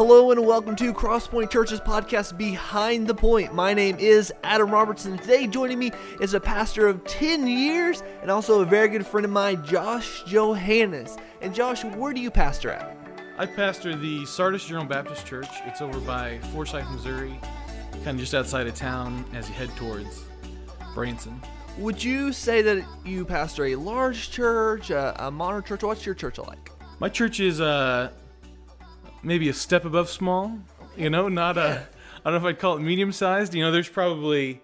Hello and welcome to Crosspoint Church's podcast, Behind the Point. My name is Adam Robertson. Today joining me is a pastor of 10 years and also a very good friend of mine, Johannes. And Josh, where do you pastor at? I pastor the Sardis Church. It's over by Forsyth, Missouri, kind of just outside of town as you head towards Branson. Would you say that you pastor a large church, a modern church? What's your church like? My church is maybe a step above small, not I don't know if I'd call it medium-sized. There's probably,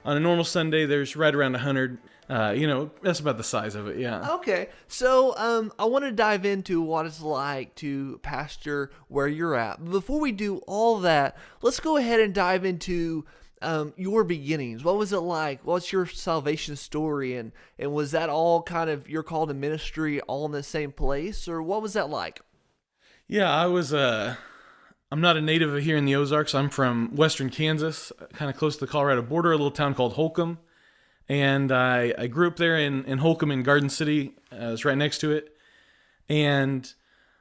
on a normal Sunday, there's right around 100. That's about the size of it, yeah. Okay, so I want to dive into what it's like to pastor where you're at. Before we do all that, let's go ahead and dive into your beginnings. What was it like? What's your salvation story? And was that all kind of your call to ministry all in the same place? Or what was that like? Yeah, I'm not a native of here in the Ozarks. I'm from western Kansas, kind of close to the Colorado border, a little town called Holcomb. And I grew up there in Holcomb in Garden City. It's right next to it. And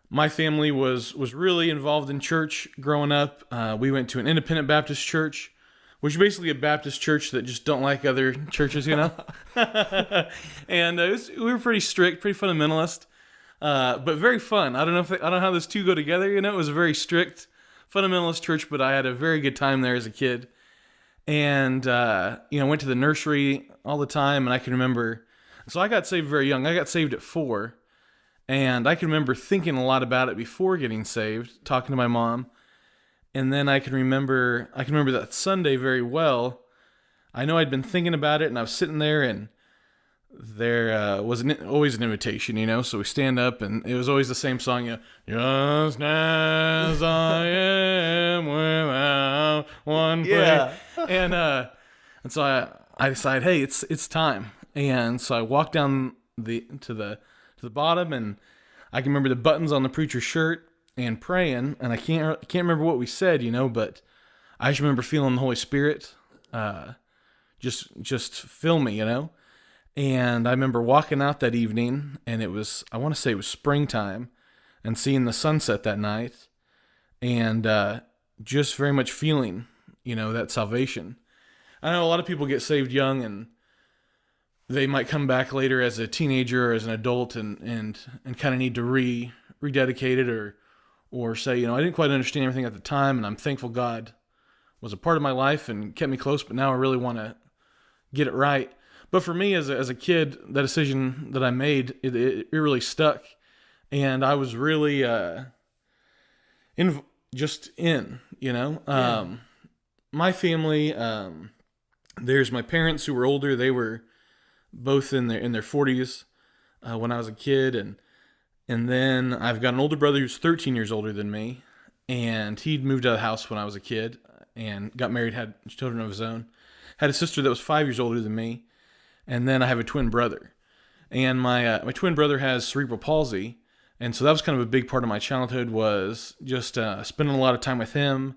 my family was really involved in church growing up. We went to an independent Baptist church, which is basically a Baptist church that just don't like other churches, And we were pretty strict, pretty fundamentalist. But very fun. I don't know how those two go together. It was a very strict fundamentalist church, but I had a very good time there as a kid. And, went to the nursery all the time. And I can remember, so I got saved very young. I got saved at 4. And I can remember thinking a lot about it before getting saved, talking to my mom. And then I can remember that Sunday very well. I know I'd been thinking about it, and I was sitting there, and there was always an invitation, so we stand up, and it was always the same song, just as I am without one plea. Yeah. And so I decided, hey, it's time. And so I walked down to the bottom, and I can remember the buttons on the preacher's shirt and praying, and I can't remember what we said, but I just remember feeling the Holy Spirit just fill me, And I remember walking out that evening, and I want to say it was springtime, and seeing the sunset that night, and just very much feeling, that salvation. I know a lot of people get saved young, and they might come back later as a teenager or as an adult and kind of need to rededicate it or say, I didn't quite understand everything at the time, and I'm thankful God was a part of my life and kept me close, but now I really want to get it right. But for me, as a kid, that decision that I made, it really stuck, and I was really in. Yeah. My family, there's my parents who were older. They were both in their 40s when I was a kid, and then I've got an older brother who's 13 years older than me, and he'd moved out of the house when I was a kid and got married, had children of his own. Had a sister that was 5 years older than me. And then I have a twin brother, and my twin brother has cerebral palsy, and so that was kind of a big part of my childhood, was just spending a lot of time with him,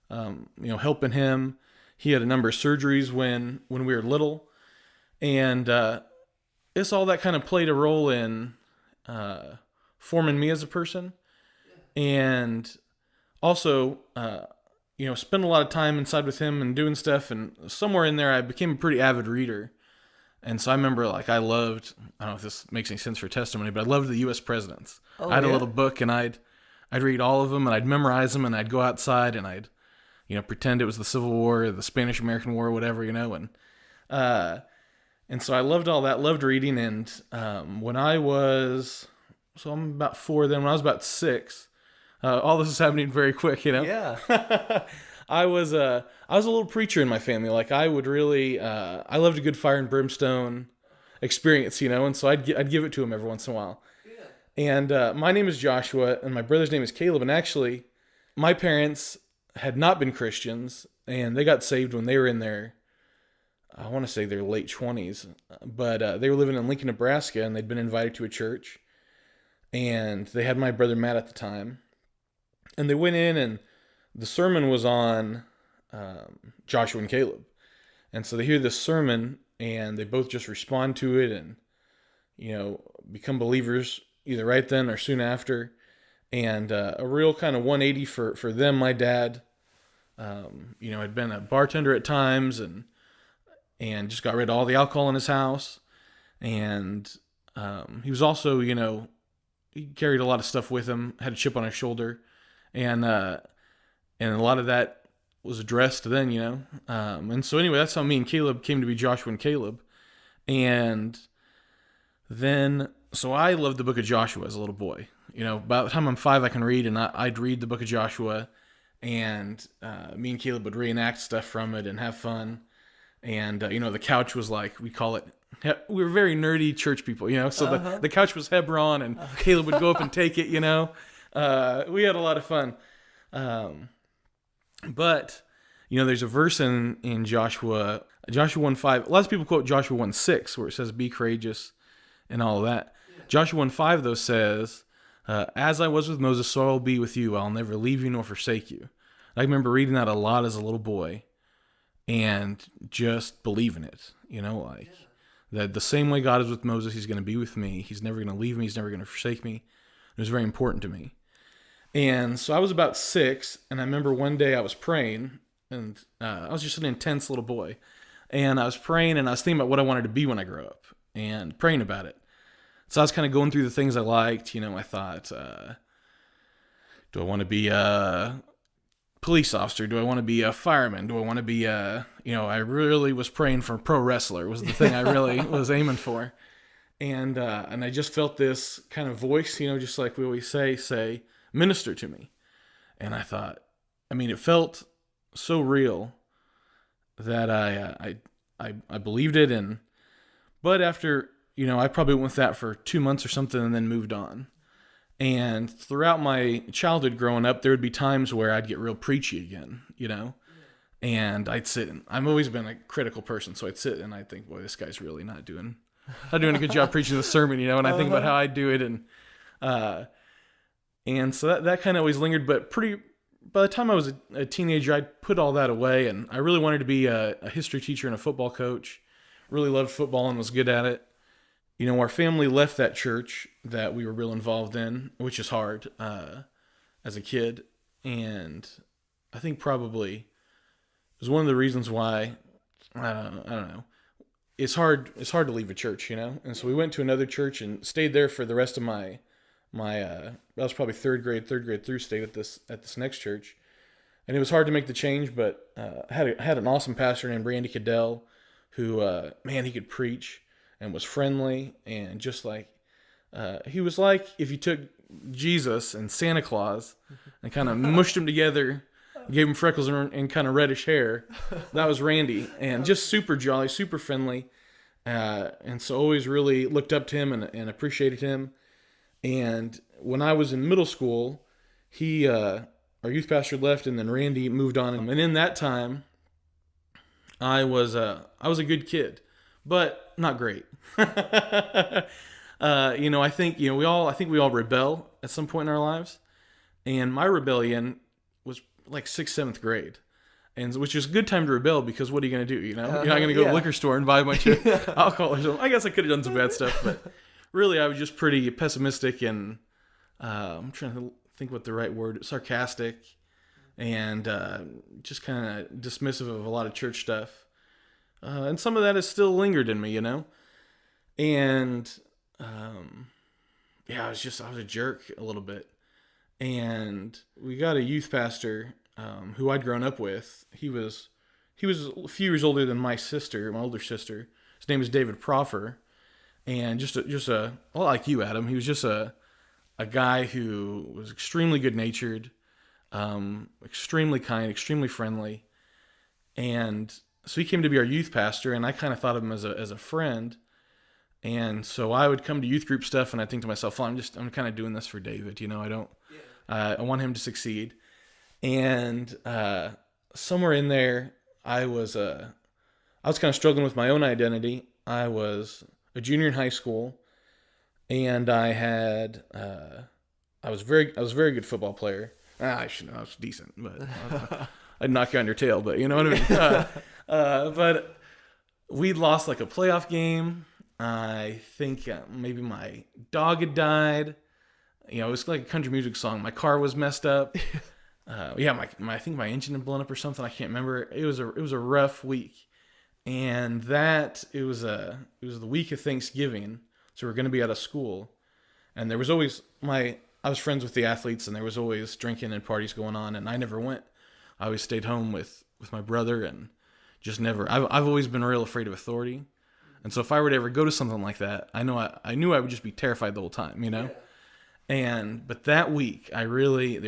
helping him. He had a number of surgeries when we were little, and it's all that kind of played a role in forming me as a person, and also spend a lot of time inside with him and doing stuff, and somewhere in there I became a pretty avid reader. And so I remember, I don't know if this makes any sense for testimony, but I loved the U.S. presidents. I had a little book, and I'd read all of them, and I'd memorize them, and I'd go outside, and I'd, pretend it was the Civil War, or the Spanish-American War, or whatever, and so I loved all that, loved reading, and when I'm about 4 then, when I was about 6, all this is happening very quick, Yeah. I was a little preacher in my family. I would really, I loved a good fire and brimstone experience, and so I'd give it to him every once in a while. Yeah. And my name is Joshua, and my brother's name is Caleb. And actually, my parents had not been Christians, and they got saved when they were in their, I want to say their late 20s. But they were living in Lincoln, Nebraska, and they'd been invited to a church. And they had my brother Matt at the time. And they went in, and the sermon was on Joshua and Caleb. And so they hear this sermon, and they both just respond to it and, become believers either right then or soon after. and a real kind of 180 for them. My dad, had been a bartender at times, and just got rid of all the alcohol in his house. And he was also, he carried a lot of stuff with him, had a chip on his shoulder, and a lot of that was addressed then. And so anyway, that's how me and Caleb came to be Joshua and Caleb. And then, so I loved the book of Joshua as a little boy. By the time I'm 5, I can read, and I'd read the book of Joshua, and me and Caleb would reenact stuff from it and have fun. And, the couch was like, we call it, we were very nerdy church people, so the couch was Hebron, and Caleb would go up and take it, we had a lot of fun. But, there's a verse in Joshua 1:5. Lots of people quote Joshua 1:6, where it says, be courageous and all of that. Yeah. Joshua 1:5, though, says, as I was with Moses, so I will be with you. I'll never leave you nor forsake you. I remember reading that a lot as a little boy and just believing it, that the same way God is with Moses, he's going to be with me. He's never going to leave me. He's never going to forsake me. It was very important to me. And so I was about 6, and I remember one day I was praying, and I was just an intense little boy. And I was praying, and I was thinking about what I wanted to be when I grew up, and praying about it. So I was kind of going through the things I liked. I thought, do I want to be a police officer? Do I want to be a fireman? Do I want to be I really was praying for a pro wrestler, was the thing I really was aiming for. And I just felt this kind of voice, just like we always say, minister to me. And I thought, it felt so real that I believed it. But after, I probably went with that for 2 months or something and then moved on. And throughout my childhood growing up, there would be times where I'd get real preachy again, and I'd sit and I've always been a critical person. So I'd sit and I'd think, boy, this guy's really not doing a good job preaching the sermon, and I think about how I do it. And so that kind of always lingered, but by the time I was a teenager, I'd put all that away, and I really wanted to be a history teacher and a football coach. Really loved football and was good at it. Our family left that church that we were real involved in, which is hard as a kid. And I think probably it was one of the reasons why, I don't know, it's hard to leave a church, And so we went to another church and stayed there for the rest of my that was probably third grade through, stayed at this next church. And it was hard to make the change, but had an awesome pastor named Randy Cadell who, he could preach and was friendly, and just like, he was like if you took Jesus and Santa Claus and kind of mushed them together, gave him freckles and kind of reddish hair. That was Randy, and just super jolly, super friendly. And so always really looked up to him and appreciated him. And when I was in middle school, our youth pastor left, and then Randy moved on. And in that time, I was a good kid, but not great. I think we all rebel at some point in our lives, and my rebellion was like 6th, 7th grade, and which is a good time to rebel, because what are you going to do? You're not going to go to the liquor store and buy a bunch of alcohol or something. I guess I could have done some bad stuff, but really I was just pretty pessimistic and I'm trying to think what the right word, sarcastic, and just kind of dismissive of a lot of church stuff. And some of that has still lingered in me, And I was a jerk a little bit. And we got a youth pastor who I'd grown up with. He was a few years older than my older sister. His name is David Proffer. And just like you, Adam, he was just a guy who was extremely good-natured, extremely kind, extremely friendly. And so he came to be our youth pastor, and I kind of thought of him as a friend. And so I would come to youth group stuff, and I think to myself, well, I'm kind of doing this for David, I want him to succeed. And somewhere in there, I was kind of struggling with my own identity. I was a junior in high school, and I was a very good football player. I was decent, but I'd knock you on your tail, but you know what I mean? But we'd lost like a playoff game. I think maybe my dog had died, You know, it was like a country music song. My car was messed up. I think my engine had blown up or something. I can't remember. It was a rough week, and it was the week of Thanksgiving, so we are going to be out of school, and there was always I was friends with the athletes, and there was always drinking and parties going on, and I never went. I always stayed home with my brother, and just never. I've always been real afraid of authority, and so if I were to ever go to something like that, I knew I would just be terrified the whole time, you know. Yeah. But that week, there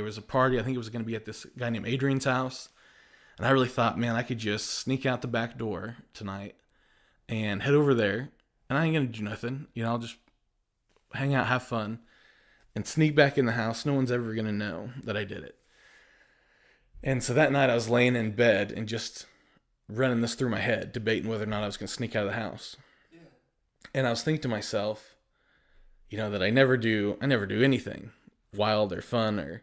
was a party. I think it was going to be at this guy named Adrian's house. And I really thought, man, I could just sneak out the back door tonight and head over there. And I ain't going to do nothing. You know, I'll just hang out, have fun, and sneak back in the house. No one's ever going to know that I did it. And so that night I was laying in bed and just running this through my head, debating whether or not I was going to sneak out of the house. Yeah. And I was thinking to myself, you know, that I never do anything wild or fun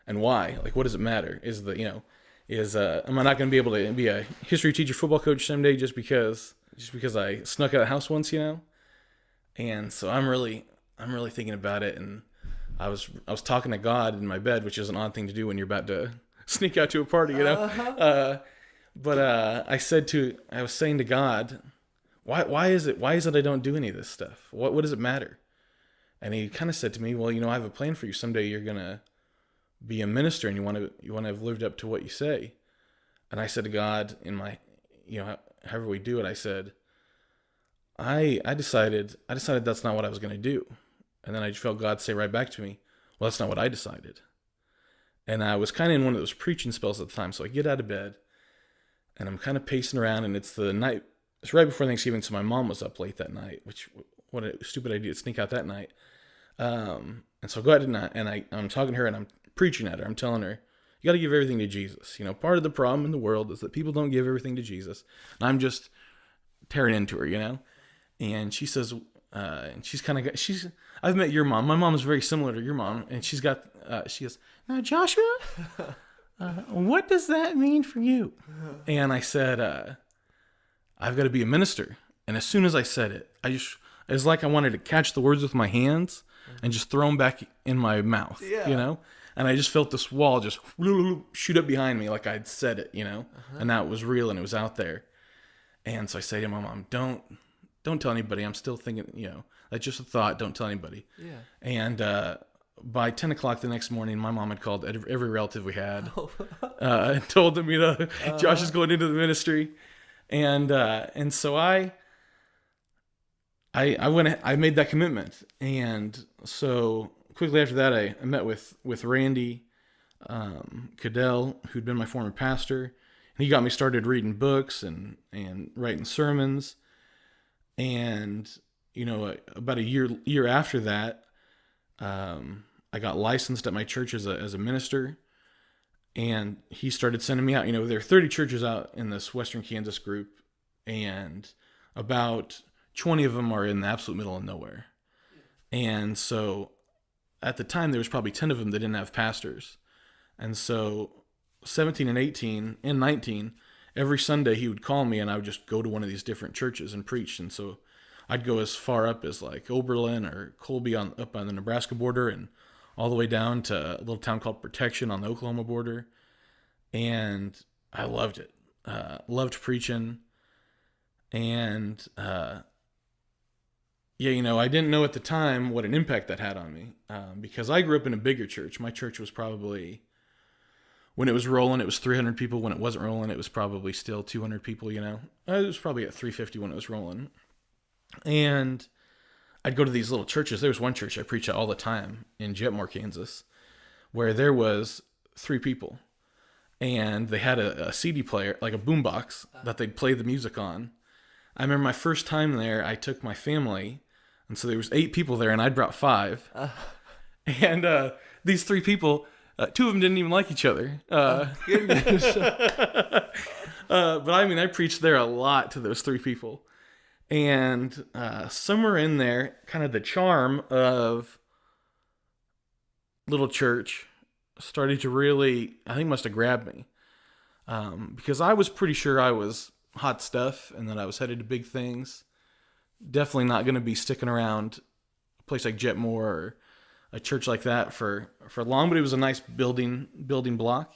and why? Like, what does it matter? Am I not going to be able to be a history teacher, football coach someday just because I snuck out of the house once, you know? And so I'm really thinking about it, and I was talking to God in my bed, which is an odd thing to do when you're about to sneak out to a party, you know? But I was saying to God, why is it I don't do any of this stuff? What does it matter? And he kind of said to me, well, you know, I have a plan for you. Someday you're going to be a minister, and you want to have lived up to what you say. And I said to God, in my, you know, however we do it, I said, I decided that's not what I was going to do. And then I just felt God say right back to me, well, that's not what I decided. And I was kind of in one of those preaching spells at the time. So I get out of bed, and I'm kind of pacing around, and it's right before Thanksgiving. So my mom was up late that night, which, what a stupid idea to sneak out that night. And so I go out and I'm talking to her, and I'm preaching at her. I'm telling her, you got to give everything to Jesus. You know, part of the problem in the world is that people don't give everything to Jesus. And I'm just tearing into her, you know? And she says, I've met your mom. My mom is very similar to your mom. And she goes, now, Joshua, what does that mean for you? And I said, I've got to be a minister. And as soon as I said it, it's like I wanted to catch the words with my hands and just throw them back in my mouth, you know? And I just felt this wall just shoot up behind me like I'd said it, you know? And that was real, and it was out there. And so I say to my mom, don't tell anybody. I'm still thinking, you know, that's just a thought. Don't tell anybody. Yeah. And by 10 o'clock the next morning, my mom had called every relative we had and told them, you know, Josh is going into the ministry. And so I made that commitment. And so quickly after that, I met with Randy Cadell, who'd been my former pastor. And he got me started reading books and writing sermons. And, you know, about a year after that, I got licensed at my church as a minister. And he started sending me out. You know, there are 30 churches out in this Western Kansas group, and about 20 of them are in the absolute middle of nowhere. And so at the time, there was probably 10 of them that didn't have pastors. And so 17 and 18 and 19, every Sunday he would call me, and I would just go to one of these different churches and preach. And so I'd go as far up as like Oberlin or Colby up on the Nebraska border, and all the way down to a little town called Protection on the Oklahoma border. And I loved it. Loved preaching. And yeah, you know, I didn't know at the time what an impact that had on me, because I grew up in a bigger church. My church was probably, when it was rolling, it was 300 people. When it wasn't rolling, it was probably still 200 people, you know. It was probably at 350 when it was rolling. And I'd go to these little churches. There was one church I preached at all the time in Jetmore, Kansas, where there was 3 people. And they had a CD player, like a boombox, that they'd play the music on. I remember my first time there, I took my family, and so there was 8 people there, and I'd brought 5. And these 3 people, 2 of them didn't even like each other. Goodness. But I mean, I preached there a lot to those 3 people. And somewhere in there, kind of the charm of little church started to really, I think, must have grabbed me. Because I was pretty sure I was hot stuff and that I was headed to big things. Definitely not going to be sticking around a place like Jetmore or a church like that for long, but it was a nice building block.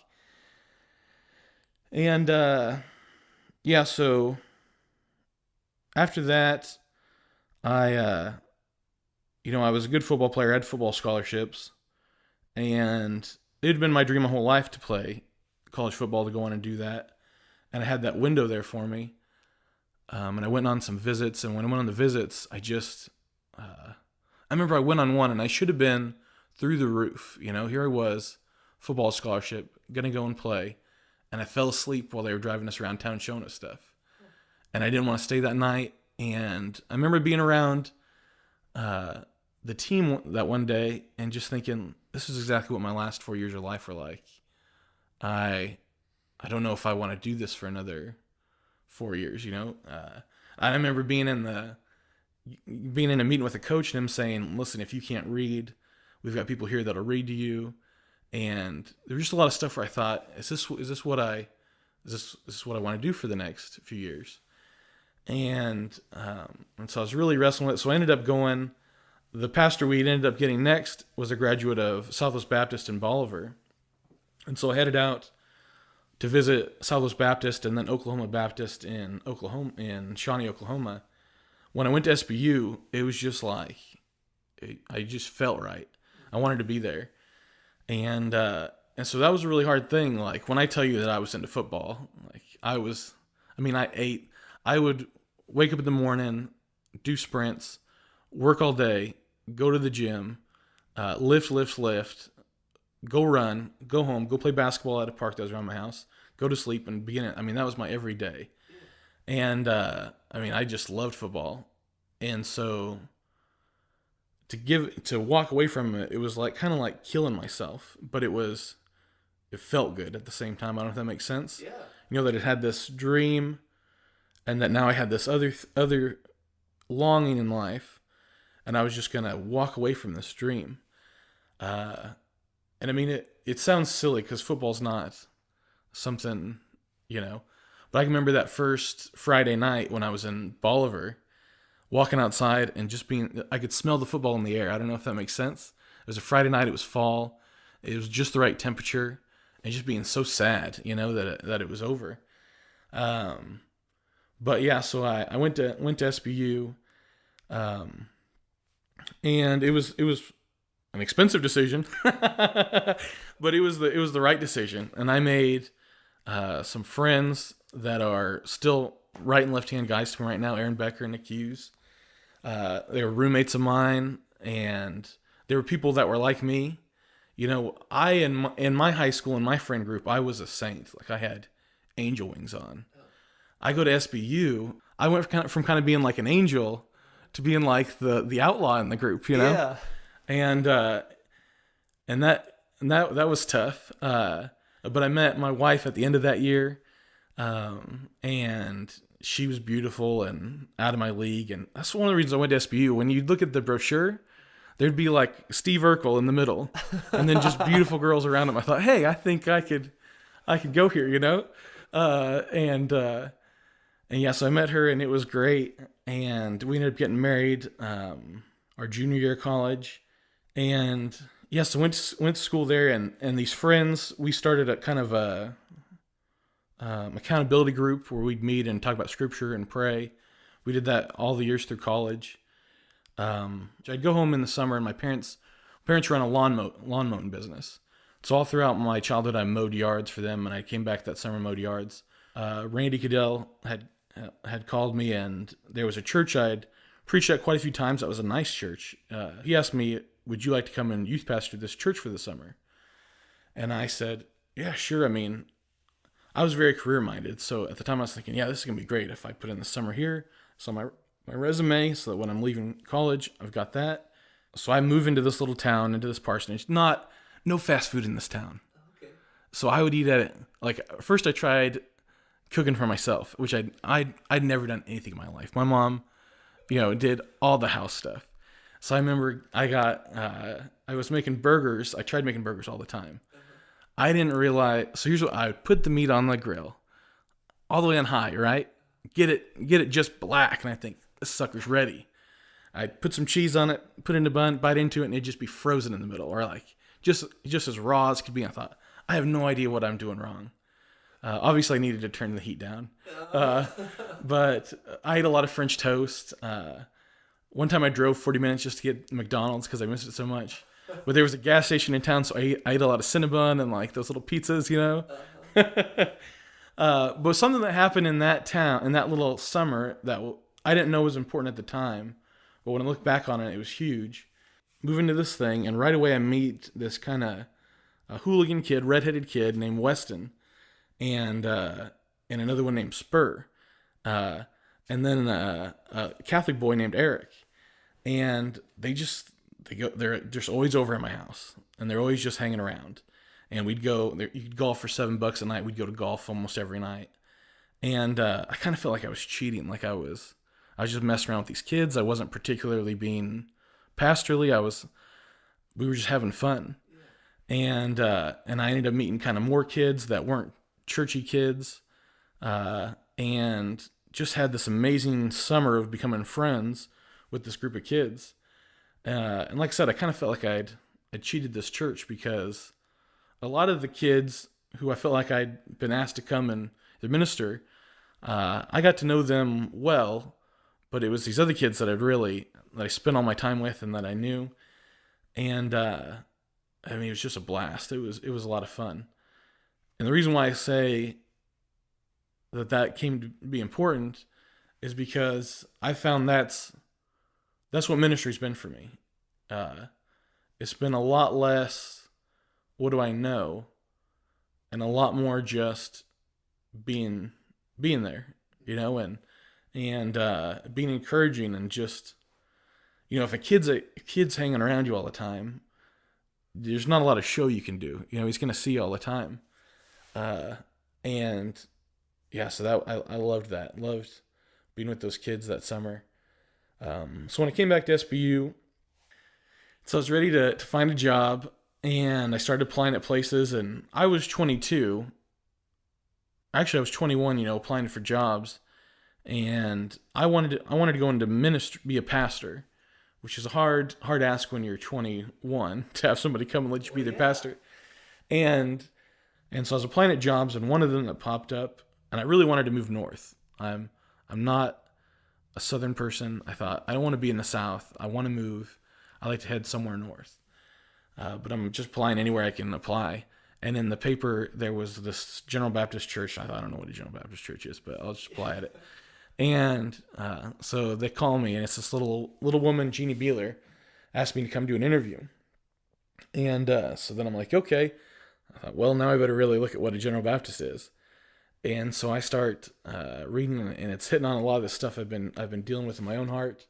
And yeah, so after that, I I was a good football player. I had football scholarships, and it had been my dream my whole life to play college football, to go on and do that. And I had that window there for me. And I went on some visits, and when I went on the visits, I remember I went on one, and I should have been through the roof. Here I was, football scholarship, gonna go and play, and I fell asleep while they were driving us around town showing us stuff. And I didn't want to stay that night, and I remember being around the team that one day and just thinking, this is exactly what my last 4 years of life were like. I don't know if I want to do this for another 4 years, I remember being in a meeting with a coach and him saying, listen, if you can't read, we've got people here that'll read to you. And there was just a lot of stuff where I thought, is this what I want to do for the next few years? And so I was really wrestling with it. So I ended up going, the pastor we ended up getting next was a graduate of Southwest Baptist in Bolivar. And so I headed out to visit Southwest Baptist and then Oklahoma Baptist in Shawnee, Oklahoma. When I went to SBU, it was just like, I just felt right. I wanted to be there. And so that was a really hard thing. Like, when I tell you that I was into football, like I would wake up in the morning, do sprints, work all day, go to the gym, lift, go run, go home, go play basketball at a park that was around my house, go to sleep, and begin it. That was my everyday. And I just loved football. And so to walk away from it, it was like kind of like killing myself, but it felt good at the same time. I don't know if that makes sense. Yeah. That it had this dream, and that now I had this other longing in life, and I was just gonna walk away from this dream. And it sounds silly because football's not something, but I can remember that first Friday night when I was in Bolivar, walking outside and just I could smell the football in the air. I don't know if that makes sense. It was a Friday night. It was fall. It was just the right temperature, and just being so sad, that it was over. But yeah, so I went to SBU, and it was an expensive decision, but it was the right decision. And I made some friends that are still right and left hand guys to me right now, Aaron Becker and Nick Hughes. They were roommates of mine, and they were people that were like me. In my high school, in my friend group, I was a saint. Like, I had angel wings on. I go to SBU, I went from kind of being like an angel to being like the outlaw in the group, Yeah. And that was tough. But I met my wife at the end of that year, and she was beautiful and out of my league. And that's one of the reasons I went to SBU. When you look at the brochure, there'd be like Steve Urkel in the middle, and then just beautiful girls around him. I thought, hey, I think I could go here, And yeah, so I met her, and it was great. And we ended up getting married our junior year of college. And yeah, so went to school there, and these friends, we started a kind of a accountability group where we'd meet and talk about scripture and pray. We did that all the years through college. I'd go home in the summer, and my parents run a lawn mowing business. So all throughout my childhood, I mowed yards for them, and I came back that summer, mowed yards. Randy Cadell had called me, and there was a church I'd preached at quite a few times. That was a nice church. He asked me, would you like to come and youth pastor this church for the summer? And I said, yeah, sure. I was very career-minded, so at the time I was thinking, yeah, this is going to be great if I put in the summer here. So my resume, so that when I'm leaving college, I've got that. So I move into this little town, into this parsonage. No fast food in this town. Okay. So I would eat at it. Like, first I tried cooking for myself, which I'd never done anything in my life. My mom, did all the house stuff. So I remember I was making burgers. I tried making burgers all the time. I didn't realize. So here's what I would put: the meat on the grill, all the way on high, right? Get it just black, and I think this sucker's ready. I'd put some cheese on it, put it in a bun, bite into it, and it'd just be frozen in the middle, or like just as raw as could be. I thought, I have no idea what I'm doing wrong. Obviously, I needed to turn the heat down. But I ate a lot of French toast. One time I drove 40 minutes just to get McDonald's because I missed it so much. But there was a gas station in town, so I ate a lot of Cinnabon and like those little pizzas, you know. But something that happened in that town, in that little summer, that I didn't know was important at the time. But when I look back on it, it was huge. Moving to this thing, and right away I meet this kind of a hooligan kid, redheaded kid named Weston, and another one named Spur, and then a Catholic boy named Eric, and they're just always over at my house, and they're always just hanging around, and we'd go there. You could golf for $7 a night. We'd go to golf almost every night, and I kind of felt like I was cheating, like I was just messing around with these kids. I wasn't particularly being pastorally. We were just having fun, and I ended up meeting kind of more kids that weren't churchy kids, and just had this amazing summer of becoming friends with this group of kids. And like I said, I kind of felt like I'd cheated this church because a lot of the kids who I felt like I'd been asked to come and minister, I got to know them well, but it was these other kids that I spent all my time with and that I knew. And I mean, it was just a blast. It was a lot of fun. And the reason why I say that came to be important is because I found that's what ministry's been for me. It's been a lot less, what do I know, and a lot more just being there, you know, and being encouraging, and just, you know, if a kid's hanging around you all the time, there's not a lot of show you can do. You know, he's going to see you all the time. And yeah, so that I loved that. Loved being with those kids that summer. So when I came back to SBU, so I was ready to find a job, and I started applying at places, and I was 22. Actually, I was 21, you know, applying for jobs, and I wanted to go into ministry, be a pastor, which is a hard ask when you're 21 to have somebody come and let you be their pastor. And so I was applying at jobs, and one of them that popped up, and I really wanted to move north. I'm not a southern person. I thought, I don't want to be in the south. I want to move. I like to head somewhere north. But I'm just applying anywhere I can apply. And in the paper, there was this General Baptist Church. I thought, I don't know what a General Baptist Church is, but I'll just apply at it. And so they call me, and it's this little woman, Jeannie Beeler, asked me to come do an interview. And so then I'm like, okay. I thought, well, now I better really look at what a General Baptist is. And so I start reading, and it's hitting on a lot of the stuff I've been dealing with in my own heart.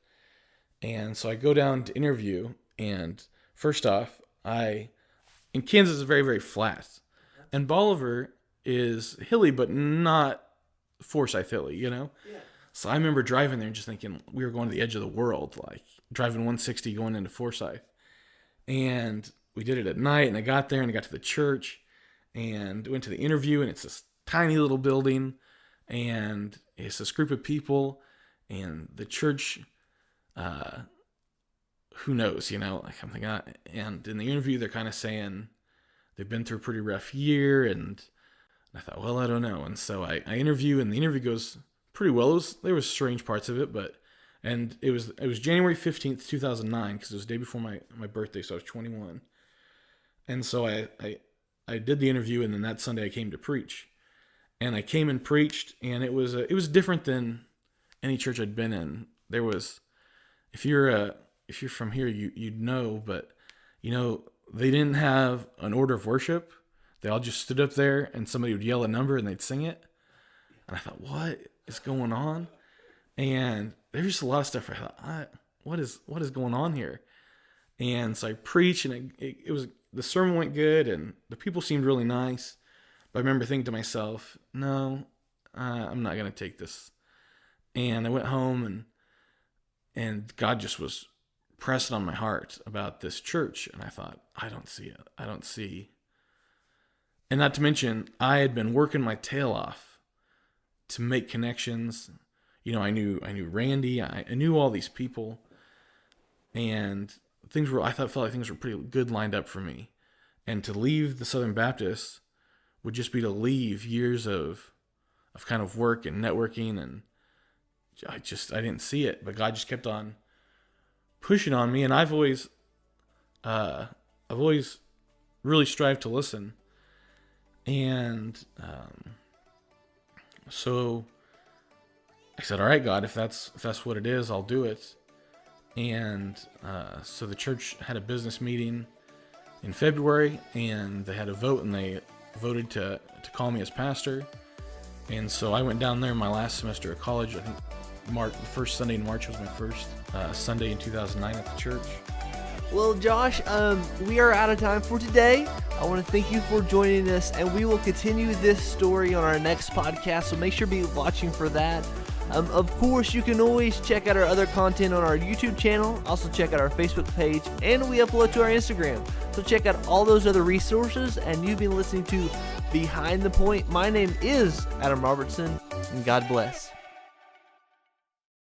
And so I go down to interview, and first off, in Kansas is very, very flat, and Bolivar is hilly, but not Forsyth hilly, you know. Yeah. So I remember driving there and just thinking we were going to the edge of the world, like driving 160 going into Forsyth. And we did it at night, and I got there, and I got to the church, and went to the interview, and it's this tiny little building, and it's this group of people, and the church, who knows, you know, like I'm thinking, and in the interview, they're kind of saying they've been through a pretty rough year, and I thought, well, I don't know. And so I interview, and the interview goes pretty well. There was strange parts of it, and it was January 15th, 2009, because it was the day before my birthday, so I was 21. And so I did the interview, and then that Sunday I came to preach. And I came and preached, and it was different than any church I'd been in. There was, if you're from here, you'd know, but you know, they didn't have an order of worship. They all just stood up there, and somebody would yell a number, and they'd sing it. And I thought, what is going on? And there's just a lot of stuff. I thought, what is going on here? And so I preached, and it was, the sermon went good, and the people seemed really nice. But I remember thinking to myself, no, I'm not going to take this. And I went home, and God just was pressing on my heart about this church. And I thought, I don't see it. I don't see. And not to mention, I had been working my tail off to make connections. You know, I knew Randy. I knew all these people. and I felt like things were pretty good lined up for me. And to leave the Southern Baptist would just be to leave years of kind of work and networking, and I didn't see it, but God just kept on pushing on me, and I've always really strived to listen, and so I said, all right, God, if that's what it is, I'll do it. And so the church had a business meeting in February, and they had a vote, and they voted to call me as pastor. And so I went down there my last semester of college. I think the first Sunday in March was my first Sunday in 2009 at the church. Well, Josh, we are out of time for today. I want to thank you for joining us, and we will continue this story on our next podcast, so make sure to be watching for that. Of course, you can always check out our other content on our YouTube channel, also check out our Facebook page, and we upload to our Instagram. So check out all those other resources, and you've been listening to Behind the Point. My name is Adam Robertson, and God bless.